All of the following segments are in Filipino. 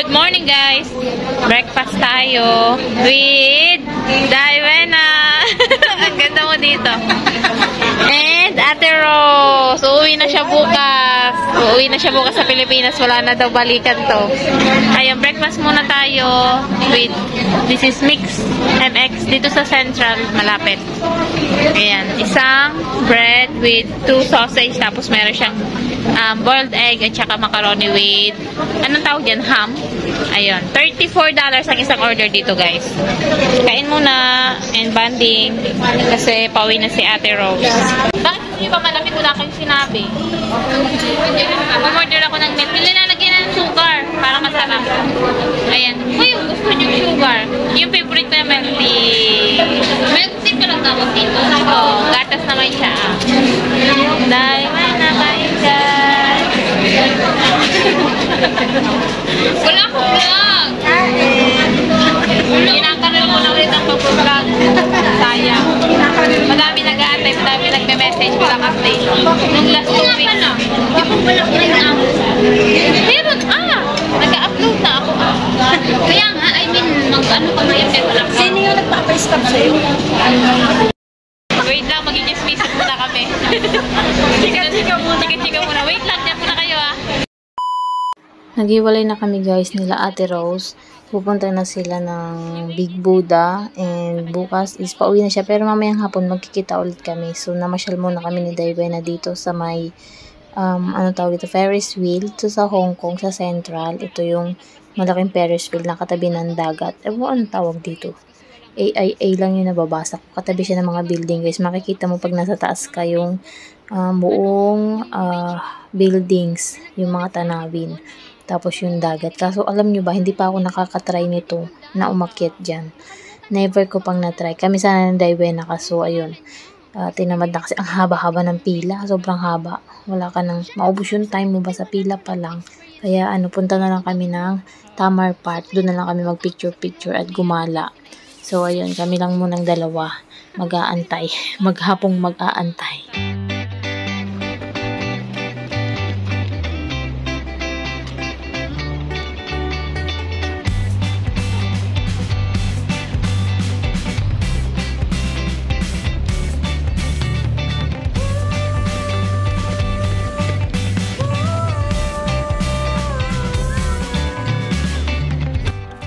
Good morning guys! Breakfast tayo with Diana! Ang ganda mo dito. And Ate Rose! Uuwi na siya bukas. Uuwi na siya bukas sa Pilipinas. Wala na daw balikan to. Ayun, breakfast muna tayo with, this is Mix MX dito sa Central, malapit. Ayan, isang bread with 2 sausage, tapos meron siyang boiled egg at saka macaroni with, anong tawag yan? Ham. Ayun, $34 ang isang order dito guys. Kain muna and banding kasi pauwi na si Ate Rose. Bakit hindi pa malamig? Wala kayong sinabi. Umorder ako ng milk. Nilalagyan ng sugar para masarap. Ayan. Uy, gusto niyo sugar. Yung favorite ko na milk tea. Milk tea pa lang tawag dito. Oo, gatas naman siya. Dahil na kain guys. Wala akong vlog. Inakaril ko na ulit ang pag-vlog. Sayang. Madami nag-aantay, madami nagme-message, walang update. Nung last 2 weeks. Di ko pala ko nag-upload. Meron, nag-upload na ako. Kaya nga, I mean, mag-ano ka ngayon, kaya wala ka. Sino yung nagpapa-stop sa'yo? Wait lang, mag-i-dismiss muna kami. Chika-chika muna. Wait lang, dyan muna kayo Naghiwalay na kami guys nila Ate Rose. Pupunta na sila ng Big Buddha and bukas is pauwi na siya, pero mamayang hapon magkikita ulit kami. So namasyal muna kami ni Diana dito sa may Ferris wheel. Ito sa Hong Kong, sa Central. Ito yung malaking Ferris wheel na katabi ng dagat. Ano tawag dito? AIA lang yung nababasa ko. Katabi siya ng mga building guys. Makikita mo pag nasa taas ka yung buong buildings, yung mga tanawin. Tapos yung dagat. Kaso alam nyo ba, hindi pa ako nakakatry nito na umakyat dyan. Never ko pang natry. Kami sana ng Diana, kaso ayun. Tinamad na kasi ang haba-haba ng pila. Sobrang haba. Wala ka nang maubos yung time mo ba sa pila pa lang. Kaya punta na lang kami ng Tamar Park. Doon na lang kami mag-picture-picture at gumala. So ayun, kami lang munang dalawa. Mag-aantay. Maghapong mag-aantay.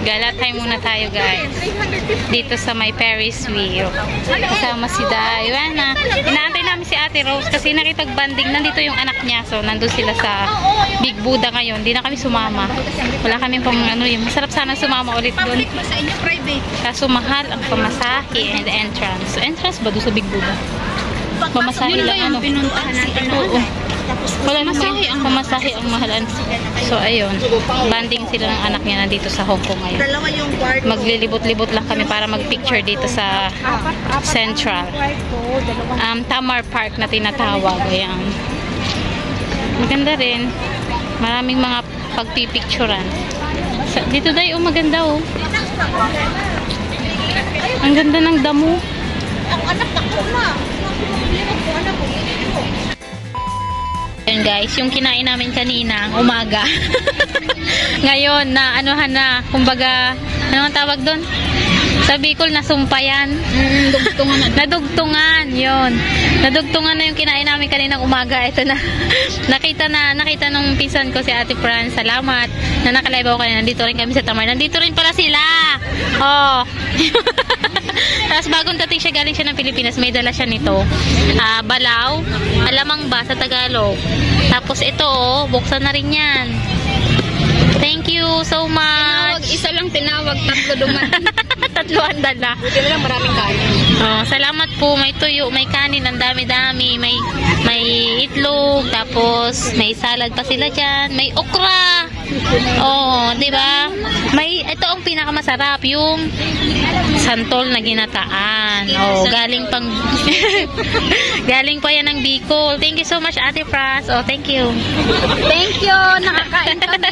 Galatay muna tayo guys. Dito sa may Ferris wheel. Kasama si Diana. Inaantay namin si Ate Rose kasi nakipag-banding. Nandito yung anak niya. So nandun sila sa Big Buddha ngayon. Hindi na kami sumama. Wala kami pang yung masarap sana sumama ulit doon. Kaso mahal ang pamasahe and entrance. So entrance ba doon sa Big Buddha? Pamasahe lang Oo. Wala naman ang pamasahe ang mahalan. So ayun, banding sila ng anak niya nandito sa Hong Kong ngayon. Maglilibot-libot lang kami para magpicture dito sa Central. Tamar Park na tinatawag. Ayan. Maganda rin. Maraming mga pagpipicturan. Dito daw maganda Ang ganda ng damo. Ang anak ko na. Ayan guys, yung kinain namin kanina ang umaga. Ngayon na kumbaga, ano ang tawag doon? Sa Bicol, nasumpayan. Nadugtungan, yun. Nadugtungan na yung kinain namin kaninang umaga. Ito na. Nakita nung pinsan ko si Ate Fran. Salamat na nakalive ako kanina. Nandito rin kami sa Tamar. Nandito rin pala sila. Oh. Tapos bagong dating siya, galing siya ng Pilipinas, may dala siya nito. Balaw, alamang ba sa Tagalog. Tapos ito, buksan na rin yan. Thank you so much. Isa lang tinawag, tatlo dumating. Tatluan dala. Buti mo lang maraming kanin. Salamat po. May tuyo, may kanin, ang dami-dami. May itlog, tapos may salad pa sila dyan. May okra. Di ba? Ito ang pinakamasarap, yung santol na ginataan. Galing galing pa yan ng Bicol. Thank you so much, Ate Fras. Thank you. Thank you. Nakakain kami.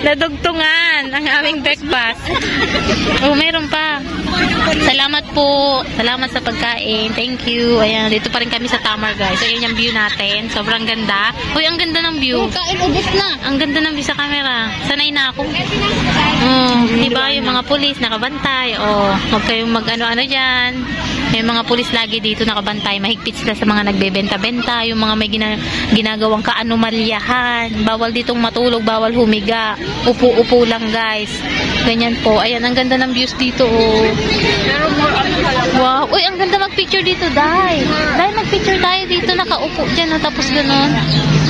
Nadugtungan ang aming breakfast. Meron pa. Salamat po. Salamat sa pagkain. Thank you. Ayan, dito pa rin kami sa Tamar, guys. Ayan yung view natin. Sobrang ganda. Uy, ang ganda ng view. Kain, ubos na. Ang ganda ng view sa camera. Sanay na ako. Diba, yung mga pulis nakabantay. Huwag kayong mag-ano-ano dyan. May mga pulis lagi dito nakabantay. Mahigpit sila sa mga nagbebenta-benta. Yung mga may ginagawang kaanumalyahan. Bawal ditong matulog, bawal humiga. Upo-upo lang, guys. Ganyan po. Ayan, ang ganda ng views dito, Wow. Uy, ang ganda mag-picture dito, Day. Day, mag-picture tayo dito. Nakaupo dyan, tapos ganun.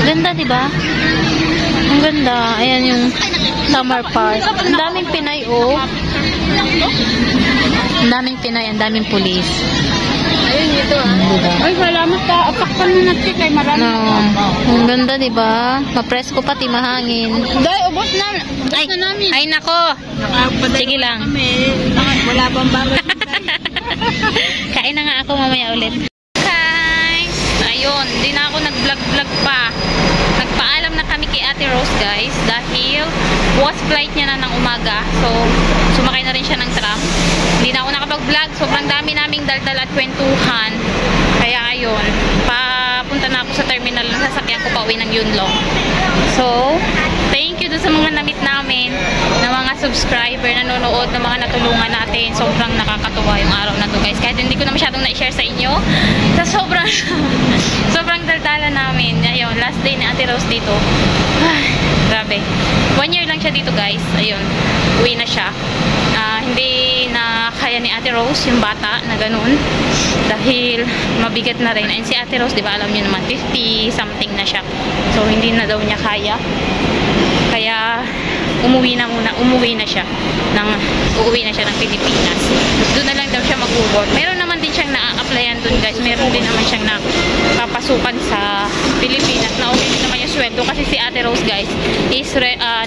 Ganda, diba? Ang ganda. Ayan yung Summer Park. Ang daming Pinay, Ang daming Pinay, ang daming pulis. Ayun, ito Diba? Ay, salamat ka. Apakpan mo natin kay marami. Ang ganda, diba? Mapresko pati, mahangin. Day, ubos na. Ubos na namin. Ay, nako. Sige lang. Wala bang bago. Kain na nga ako mamaya ulit. Guys, ayun, hindi na ako nag-vlog pa. Nagpaalam na kami kay Ate Rose, guys, dahil was flight niya na ng umaga. So, sumakay na rin siya ng tram. Hindi na ako nakapag-vlog. Sobrang dami naming daldal at kwentuhan. Kaya ayun, papunta na ako sa terminal ng sasakyan ko pauwi ng Yunlong. So, thank you dun sa mga namit namin na mga subscriber, nanonood, na mga natulungan natin. Sobrang nakakatuwa yung araw na to, guys. Kahit hindi ko na masyadong na-share sa inyo. So, sobrang daldala namin. Ayun, last day ni Ate Rose dito. Grabe. 1 year lang siya dito, guys. Ayun, uwi na siya. Hindi na kaya ni Ate Rose yung bata na ganun. Dahil mabigat na rin. And si Ate Rose, di ba, alam niyo naman, 50 something na siya. So, hindi na daw niya kaya. Kaya, uuwi na siya ng Pilipinas. Doon na lang daw siya mag-work. Meron naman din siyang na-applyan doon, guys. Meron din naman siyang nakapasukan sa Pilipinas na okay din naman yung sweldo. Kasi si Ate Rose, guys, is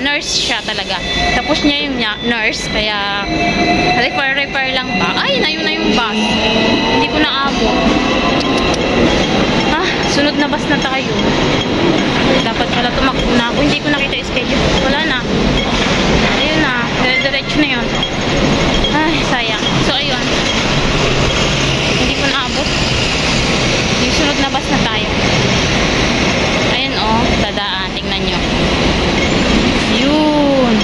nurse siya talaga. Tapos niya yung nurse. Kaya, refer lang ba? Ay, yun na yung bus. Hindi ko naabot. Sunod na bus na tayo. Dapat pala tumakbo na ako. Hindi ko nakita yung schedule. Wala na. Ayun na. Diretso na yun. Ay, sayang. So, ayun. Hindi ko naabot. Yung sunod na bus na tayo. Ayun, dadaan. Tingnan nyo. Yun.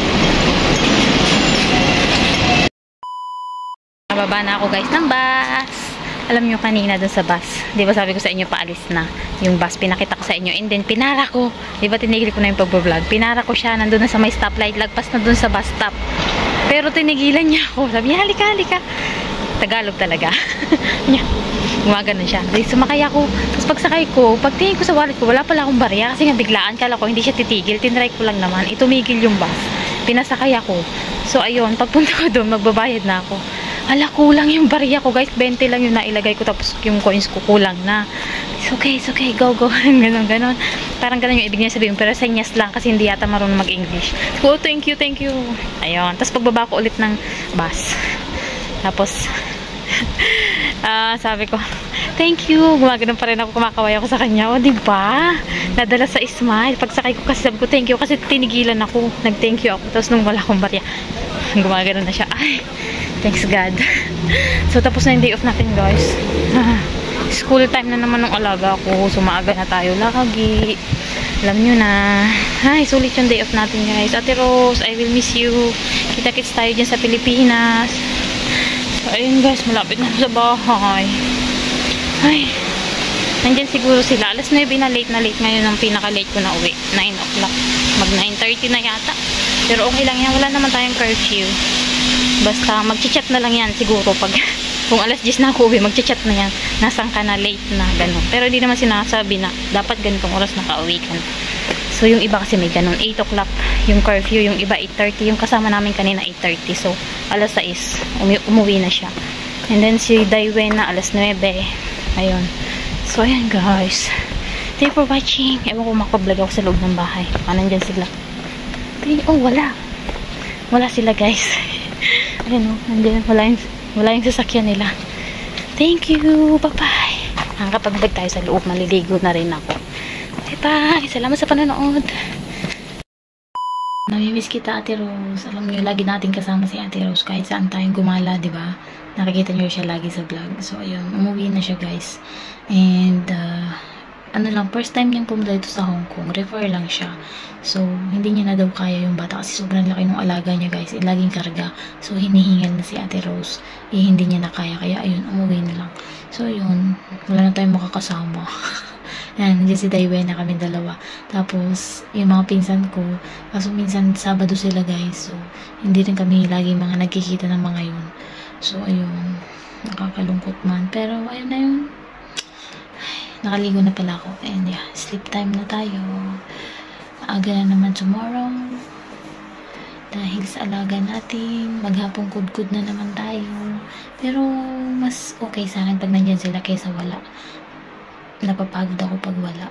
Nababa na ako, guys, ng bus. Alam nyo kanina dun sa bus, di ba sabi ko sa inyo paalis na yung bus, pinakita ko sa inyo, and then pinara ko, di ba tinigil ko na yung pag-vlog, pinara ko siya, nandun na sa may stoplight, lagpas na dun sa bus stop, pero tinigilan niya ako, sabi niya, halika, Tagalog talaga. Gumaganon siya, so, sumakay ako, tapos pagsakay ko, pagtingin ko sa wallet ko, wala pala akong barya, kasi nga biglaan, kala ko hindi siya titigil, tinry ko lang naman, itumigil yung bus, pinasakay ako, so ayun, pagpunta ko doon, magbabayad na ako. Ala, kulang yung barya ko, guys. 20 lang yung nailagay ko. Tapos yung coins ko kulang na. It's okay, go. Ganon. Parang ganon yung ibig niya sabihin. Pero senyas lang kasi hindi yata marunong mag-English. So, thank you. Ayun. Tapos pagbaba ko ulit ng bus. Tapos, sabi ko, thank you. Gumaganon pa rin ako, kumakaway ako sa kanya. O, diba? Nadala sa smile. Pagsakay ko kasi sabi ko, thank you. Kasi tinigilan ako. Nag-thank you ako. Tapos nung wala akong barya, gumaganon na siya. Ay, thanks God. So, tapos na yung day off natin, guys. School time na naman ng alaga ko. So, maaga na tayo lagi. Alam nyo na. Ay, sulit yung day off natin, guys. Ate Rose, I will miss you. Kita-kits tayo dyan sa Pilipinas. So, ayun, guys. Malapit na sa bahay. Ay, nandyan siguro sila. Alas 9 na late ngayon ang pinaka-late ko na uwi. 9 o'clock. Mag 9:30 na yata. Pero okay lang yan. Wala naman tayong curfew. Basta mag-chat na lang yan siguro pag kung alas 10 na ako uwi, mag-chat na yan. Nasaan ka na, late na, gano'n. Pero hindi naman sinasabi na dapat ganitong oras nakauwi ka. So, yung iba kasi may gano'n. 8 o'clock yung curfew, yung iba 8:30. Yung kasama namin kanina 8:30. So, alas 6, umuwi na siya. And then si Daiwen na alas 9. Ayun. So, ayan guys. Thank you for watching. Ewan ko makablog ako sa loob ng bahay. Nandyan sila. Oh, wala. Wala sila, guys. Ayan, nandiyan. Wala yung sasakyan nila. Thank you. Bye-bye. Nakakapag-vlog tayo sa loob. Maliligo na rin ako. Bye-bye. Salamat sa panonood. Namimiss kita, Ate Rose. Alam niyo, lagi natin kasama si Ate Rose kahit saan tayong gumala, di ba? Nakikita niyo siya lagi sa vlog. So, ayun, umuwi na siya, guys. And, ano lang, first time niyang pumunta dito sa Hong Kong. Refer lang siya. So, hindi niya na daw kaya yung bata kasi sobrang laki ng alaga niya, guys. Laging karga. So, hinihingal na si Ate Rose. Hindi niya na kaya. Kaya, ayun, umuwi na lang. So, yun. Wala na tayong makakasama. Yan, nandiyan si Daiwei na kami dalawa. Tapos, yung mga pinsan ko, kaso minsan Sabado sila, guys. So, hindi rin kami lagi mga nagkikita ng mga yun. So, ayun. Nakakalungkot man. Pero, ayun na yun. Ay, nakaligo na pala ako. And yeah, sleep time na tayo. Aga na naman tomorrow. Dahil sa alaga natin, maghapong kudkud na naman tayo. Pero, mas okay sa akin pag nandyan sila kaysa wala. Napapagod ako pag wala.